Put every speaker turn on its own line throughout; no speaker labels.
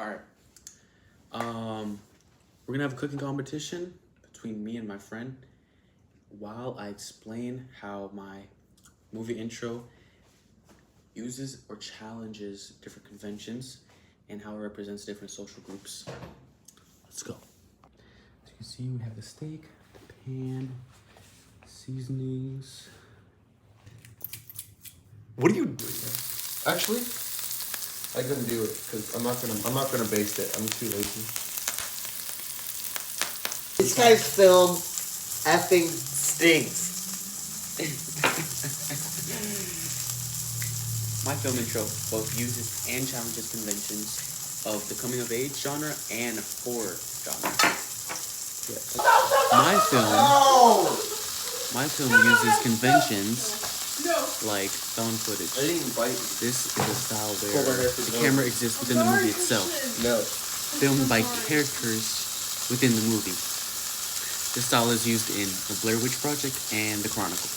Alright. We're gonna have a cooking competition between me and my friend while I explain how my movie intro uses or challenges different conventions and how it represents different social groups. Let's go. As you can see, we have the steak, the pan, seasonings.
What do you? Actually, I couldn't do it because I'm not gonna baste it. I'm too lazy.
This guy's film effing stinks.
My film intro both uses and challenges conventions of the coming of age genre and horror genre. Yes. My film uses conventions like found footage.
I didn't even bite.
This is a style where the camera exists within the movie itself.
No.
Filmed by characters within the movie. This style is used in The Blair Witch Project and The Chronicle.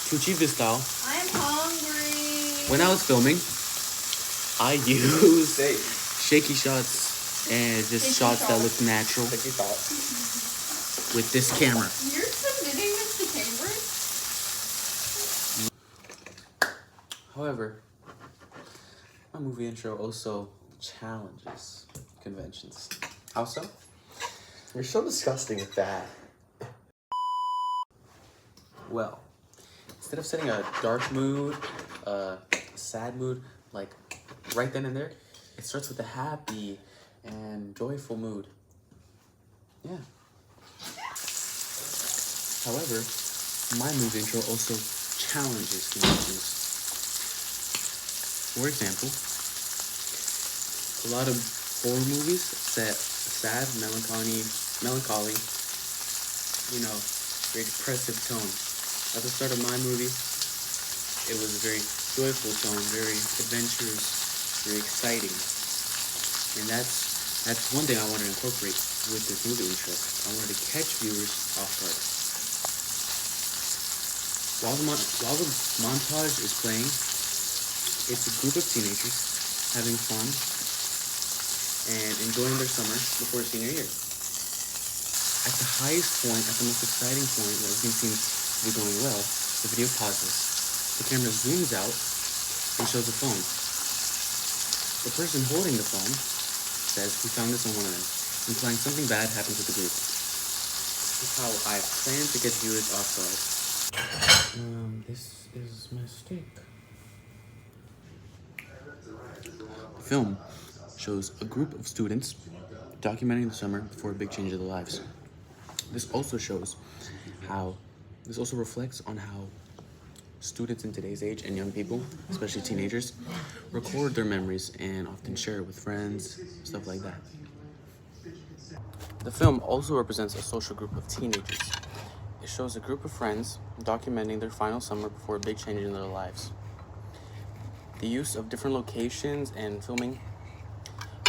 To achieve this style,
I'm hungry.
when I was filming, I used shaky shots and just shots that look natural with this camera.
You're submitting this to Cambridge?
However, my movie intro also challenges conventions. How so?
You're so disgusting with that.
Well, instead of setting a dark mood, a sad mood, like right then and there, it starts with a happy and joyful mood. Yeah. However, my movie intro also challenges conventions. For example, a lot of horror movies set a sad, melancholy, very depressive tone. At the start of my movie, it was a very joyful tone, very adventurous, very exciting. And that's one thing I wanted to incorporate with this movie intro. I wanted to catch viewers off guard. While the montage is playing, it's a group of teenagers having fun and enjoying their summer before senior year. At the highest point, at the most exciting point, where everything seems to be going well, the video pauses. The camera zooms out and shows a phone. The person holding the phone says, "We found this on one of them," implying something bad happened to the group. This is how I plan to get viewers off guard. This is my steak. The film shows a group of students documenting the summer before a big change in their lives. This also reflects on how students in today's age and young people, especially teenagers, record their memories and often share it with friends, stuff like that. The film also represents a social group of teenagers. It shows a group of friends documenting their final summer before a big change in their lives. The use of different locations and filming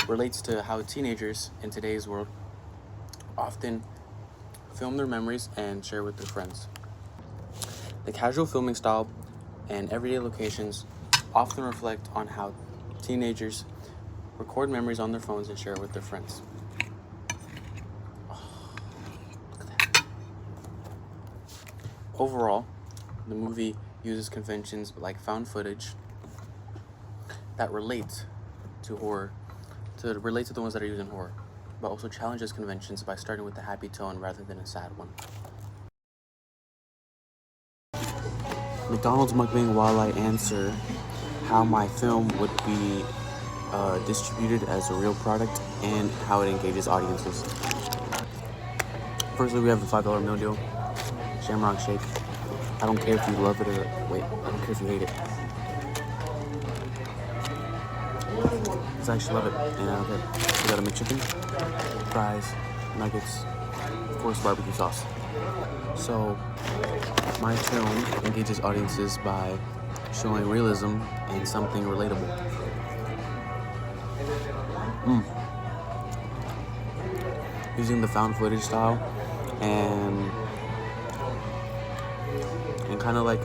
relates to how teenagers in today's world often film their memories and share with their friends. The casual filming style and everyday locations often reflect on how teenagers record memories on their phones and share it with their friends. Look at that. Overall, the movie uses conventions like found footage that relate to horror, to relate to the ones that are used in horror, but also challenges conventions by starting with a happy tone rather than a sad one. McDonald's mukbang while I answer how my film would be distributed as a real product and how it engages audiences. Firstly, we have the $5 meal deal, Shamrock Shake. I don't care if you love it or I don't care if you hate it. I actually love it, and I don't care. We got a McChicken, fries, nuggets, of course barbecue sauce. So, my film engages audiences by showing realism and something relatable. Using the found footage style and kind of like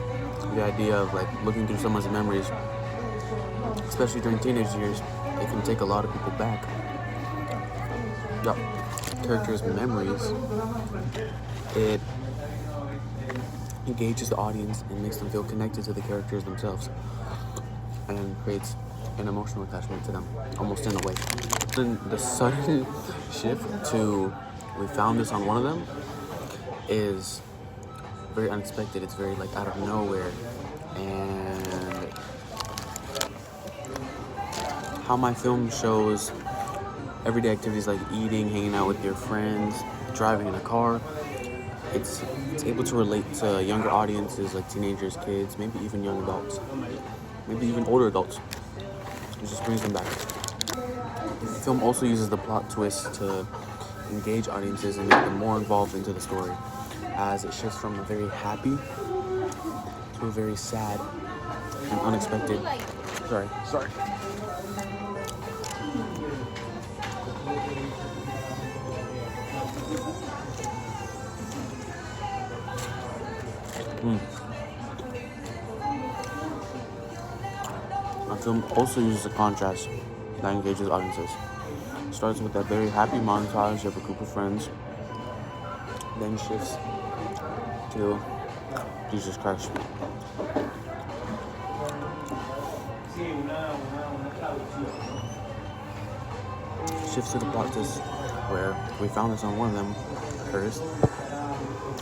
the idea of like looking through someone's memories especially during teenage years, it can take a lot of people back. Yup. Characters' memories. It engages the audience and makes them feel connected to the characters themselves, and creates an emotional attachment to them, almost in a way. Then the sudden shift to we found this on one of them is very unexpected. It's very like out of nowhere, and how my film shows everyday activities like eating, hanging out with your friends, driving in a car. It's able to relate to younger audiences like teenagers, kids, maybe even young adults, maybe even older adults. It just brings them back. The film also uses the plot twist to engage audiences and make them more involved into the story, as it shifts from a very happy to a very sad and unexpected. Sorry. My film also uses a contrast that engages audiences. It starts with that very happy montage of a group of friends, then shifts to Jesus Christ. Shifts to the plot twist where we found this on one of them first,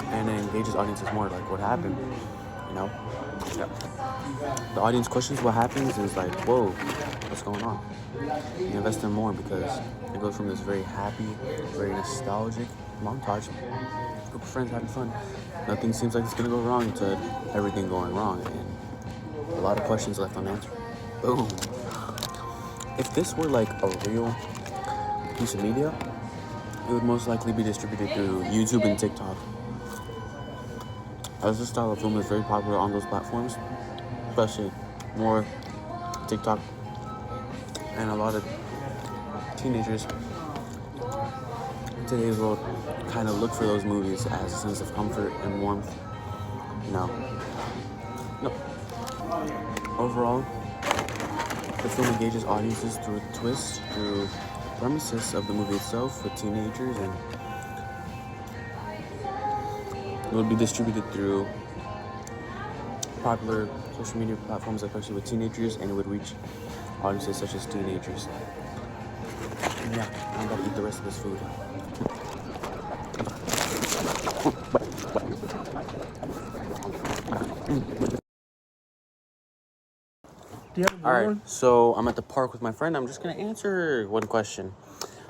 and it engages audiences more, like what happened, you know? Yeah. The audience questions what happens and is like, whoa, what's going on? You invest in more because it goes from this very happy, very nostalgic montage, group of friends having fun. Nothing seems like it's gonna go wrong to everything going wrong, and a lot of questions left unanswered. Boom. If this were like a real piece of media, it would most likely be distributed through YouTube and TikTok, as this style of film is very popular on those platforms, especially more TikTok, and a lot of teenagers in today's world kind of look for those movies as a sense of comfort and warmth. No. Overall, the film engages audiences through twists, through premises of the movie itself with teenagers, and it would be distributed through popular social media platforms, especially with teenagers, and it would reach audiences such as teenagers. And yeah, I'm about to eat the rest of this food. Alright, so I'm at the park with my friend. I'm just going to answer one question.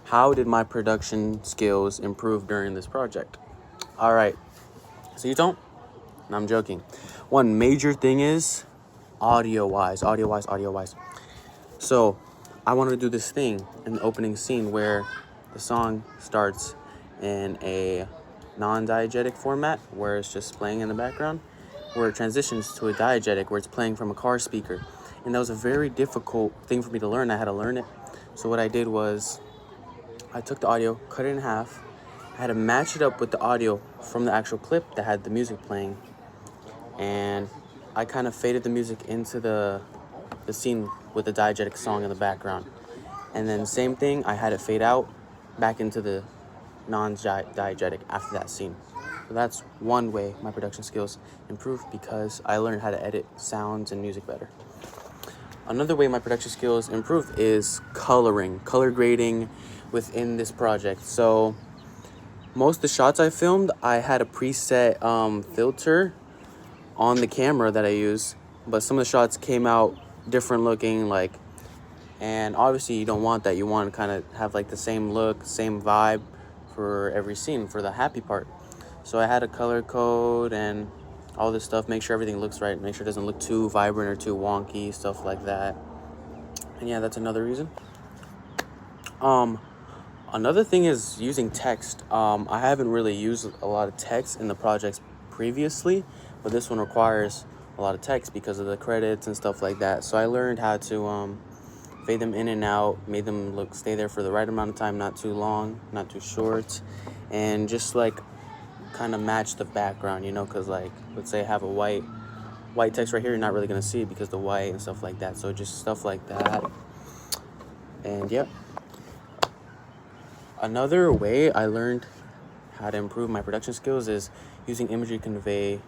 How did my production skills improve during this project? Alright, so you don't? No, I'm joking. One major thing is audio-wise. So I wanted to do this thing in the opening scene where the song starts in a non-diegetic format where it's just playing in the background, where it transitions to a diegetic where it's playing from a car speaker. And that was a very difficult thing for me to learn. I had to learn it. So what I did was I took the audio, cut it in half. I had to match it up with the audio from the actual clip that had the music playing. And I kind of faded the music into the scene with the diegetic song in the background. And then same thing, I had it fade out back into the non-diegetic after that scene. So that's one way my production skills improved, because I learned how to edit sounds and music better. Another way my production skills improved is color grading within this project. So most of the shots I filmed, I had a preset filter on the camera that I use, but some of the shots came out different looking, and obviously you don't want that. You want to kind of have like the same look, same vibe for every scene for the happy part. So I had a color code and all this stuff, make sure everything looks right, make sure it doesn't look too vibrant or too wonky, stuff like that. And yeah, that's another reason. Another thing is using text. I haven't really used a lot of text in the projects previously, but this one requires a lot of text because of the credits and stuff like that. So I learned how to fade them in and out, made them stay there for the right amount of time, not too long, not too short, and just kind of match the background, because let's say I have a white white text right here, you're not really gonna see it because the white and stuff like that. So just stuff like that. And yeah. Another way I learned how to improve my production skills is using imagery to convey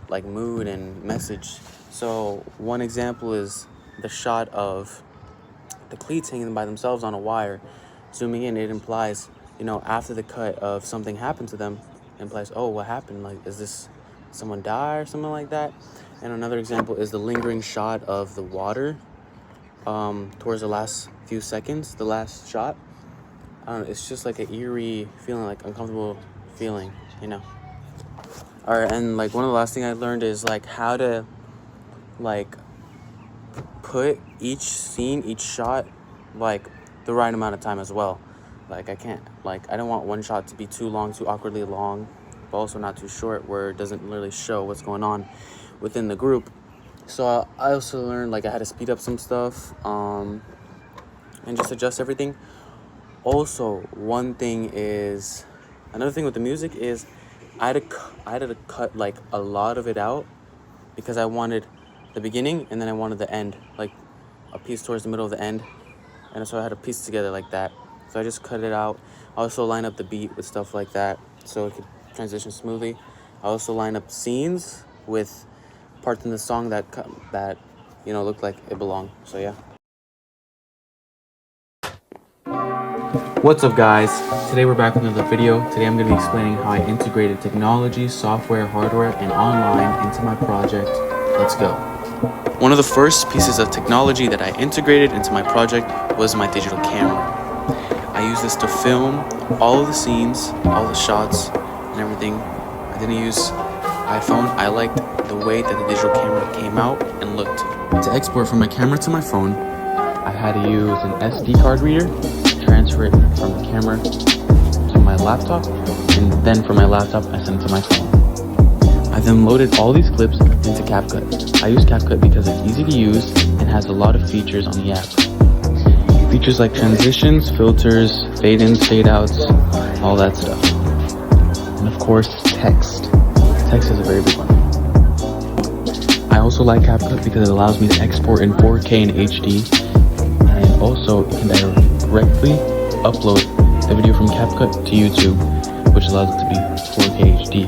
like mood and message. So one example is the shot of the cleats hanging by themselves on a wire. Zooming in, it implies, you know, after the cut of something happened to them, it implies, oh, what happened? Like, is this someone die or something like that? And another example is the lingering shot of the water towards the last few seconds, the last shot. I don't know, it's just like an eerie feeling, like uncomfortable feeling, you know. All right, and like one of the last thing I learned is like how to like put each scene, each shot, like the right amount of time as well. Like I don't want one shot to be too long, too awkwardly long, but also not too short where it doesn't really show what's going on within the group. So I also learned like I had to speed up some stuff and just adjust everything. Also, another thing with the music is I had to cut like a lot of it out because I wanted the beginning and then I wanted the end, like a piece towards the middle of the end, and so I had to piece together like that. So I just cut it out. I also line up the beat with stuff like that so it could transition smoothly. I also line up scenes with parts in the song that you know looked like it belonged. So yeah. What's up guys? Today we're back with another video. Today I'm going to be explaining how I integrated technology, software, hardware, and online into my project. Let's go. One of the first pieces of technology that I integrated into my project was my digital camera. I use this to film all of the scenes, all the shots, and everything. I didn't use iPhone. I liked the way that the digital camera came out and looked. To export from my camera to my phone, I had to use an SD card reader, transfer it from the camera to my laptop, and then from my laptop I sent it to my phone. I then loaded all these clips into CapCut. I use CapCut because it's easy to use and has a lot of features on the app. Features like transitions, filters, fade-ins, fade-outs, all that stuff. And of course, text. Text is a very big one. I also like CapCut because it allows me to export in 4K and HD, and also it can directly upload the video from CapCut to YouTube, which allows it to be 4K HD.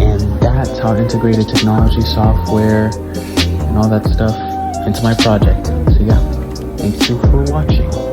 And that's how I integrated technology, software, and all that stuff into my project. So yeah, thank you for watching.